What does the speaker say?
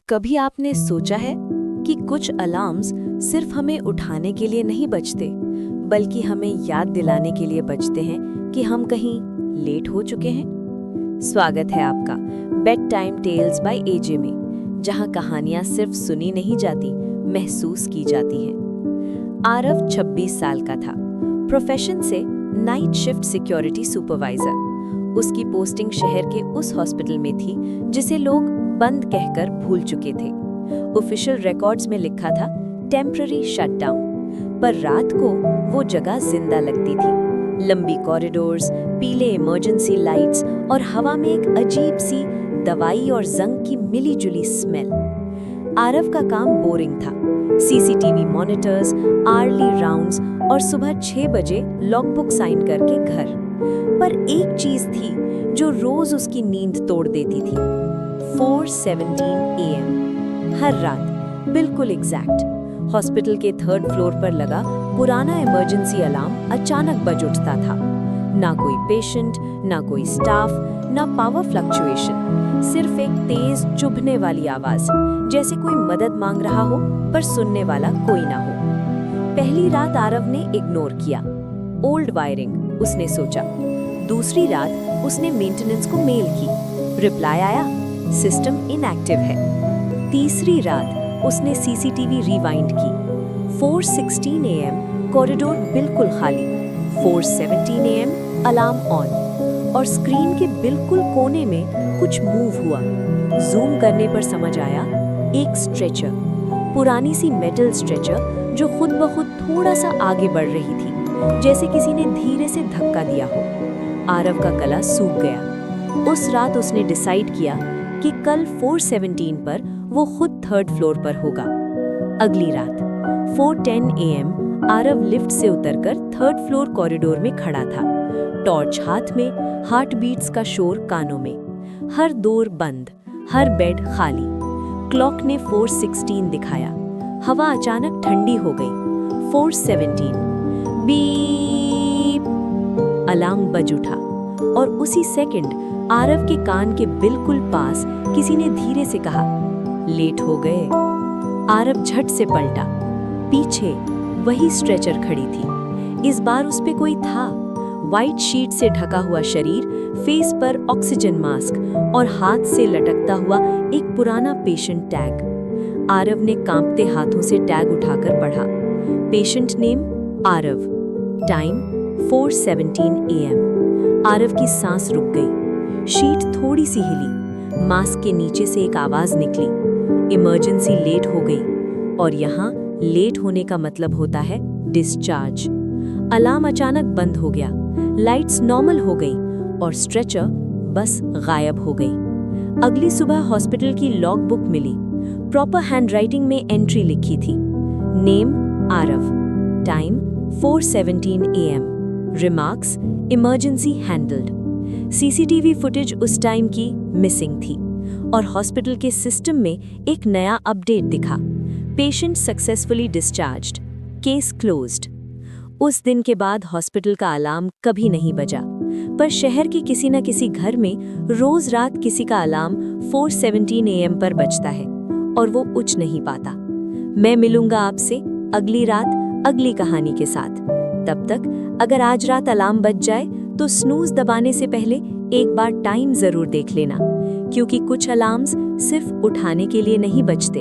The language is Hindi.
कभी आपने सोचा है कि कुछ अलार्म्स सिर्फ हमें उठाने के लिए नहीं बजते, बल्कि हमें याद दिलाने के लिए बजते हैं कि हम कहीं लेट हो चुके हैं? स्वागत है आपका bed time tales by AJ में, जहां कहानियां सिर्फ सुनी नहीं जाती, महसूस की जाती हैं। आरव 26 साल का था, प्रोफेशन से नाइट शिफ्ट सिक्योरिटी सुपरवाइजर। उसकी पोस्टिंग शहर के उस हॉस्पिटल में थी जिसे लोग बंद कहकर भूल चुके थे। ऑफिशियल रिकॉर्ड्स में लिखा था टेम्पररी शटडाउन, पर रात को वो जगह जिंदा लगती थी। लंबी कॉरिडोर्स, पीले इमरजेंसी लाइट्स और हवा में एक अजीब सी दवाई और जंग की मिली-जुली स्मेल। आरव का काम बोरिंग था, सीसीटीवी मॉनिटर्स, आर्ली राउंड्स और सुबह 6 बजे लॉगबुक साइन करके घर। पर एक चीज थी जो रोज उसकी नींद तोड़ देती थी। 4:17 AM हर रात बिल्कुल एग्जैक्ट हॉस्पिटल के 3rd फ्लोर पर लगा पुराना इमरजेंसी अलार्म अचानक बज उठता था। ना कोई पेशेंट, ना कोई स्टाफ, ना पावर फ्लक्चुएशन, सिर्फ एक तेज चुभने वाली आवाज, जैसे कोई मदद मांग रहा हो पर सुनने वाला कोई ना हो। पहली रात आरव ने इग्नोर किया, ओल्ड वायरिंग उसने सोचा। दूसरी रात उसने मेंटेनेंस को मेल की, रिप्लाई आया सिस्टम इनएक्टिव है। तीसरी रात उसने सीसीटीवी रिवाइंड की। 4:16 AM कॉरिडोर बिल्कुल खाली। 4:17 AM अलार्म ऑन और स्क्रीन के बिल्कुल कोने में कुछ मूव हुआ। जूम करने पर समझ आया, एक स्ट्रेचर, पुरानी सी मेटल स्ट्रेचर जो खुद ब खुद थोड़ा सा आगे बढ़ रही थी, जैसे किसी ने धीरे से धक्का दिया हो। आरव का गला सूख गया। उस रात उसने डिसाइड किया कि कल 4:17 पर वो खुद 3rd फ्लोर पर होगा। अगली रात 4:10 AM आरव लिफ्ट से उतरकर 3rd फ्लोर कॉरिडोर में खड़ा था, टॉर्च हाथ में, हार्ट बीट्स का शोर कानों में। हर डोर बंद, हर बेड खाली। क्लॉक ने 4:16 दिखाया। हवा अचानक ठंडी हो गई। 4:17 बीप अलार्म बज उठा और उसी सेकंड आरव के कान के बिल्कुल पास किसी ने धीरे से कहा, लेट हो गए। आरव झट से पलटा। पीछे वही स्ट्रेचर खड़ी थी। इस बार उस पे कोई था। व्हाइट शीट से ढका हुआ शरीर, फेस पर ऑक्सीजन मास्क और हाथ से लटकता हुआ एक पुराना पेशेंट टैग। आरव ने कांपते हाथों से टैग उठाकर पढ़ा। Patient name Aarav, time 4:17 AM। Aarav की सांस रुक गई। शीट थोड़ी सी हिली। मास्क के नीचे से एक आवाज निकली, इमरजेंसी लेट हो गई। और यहाँ लेट होने का मतलब होता है डिस्चार्ज। अलार्म अचानक बंद हो गया, लाइट्स नॉर्मल हो गई और स्ट्रेचर बस गायब हो गई। अगली सुबह हॉस्पिटल की लॉग बुक मिली। प्रॉपर हैंडराइटिंग में एंट्री लिखी थी, name Aarav, time 4:17 AM, remarks emergency handled. CCTV footage उस टाइम की मिसिंग थी और हॉस्पिटल के सिस्टम में एक नया अपडेट दिखा, patient successfully discharged, case closed. उस दिन के बाद हॉस्पिटल का अलार्म कभी नहीं बजा, पर शहर के किसी न किसी घर में रोज रात किसी का अलार्म 4:17 AM पर बजता है और वो उठ नहीं पाता। मैं मिलूंगा आपसे अगली रात अगली कहानी के साथ। तब तक अगर आज रात अलार्म बज जाए तो स्नूज दबाने से पहले एक बार टाइम जरूर देख लेना, क्योंकि कुछ अलार्म्स सिर्फ उठाने के लिए नहीं बजते,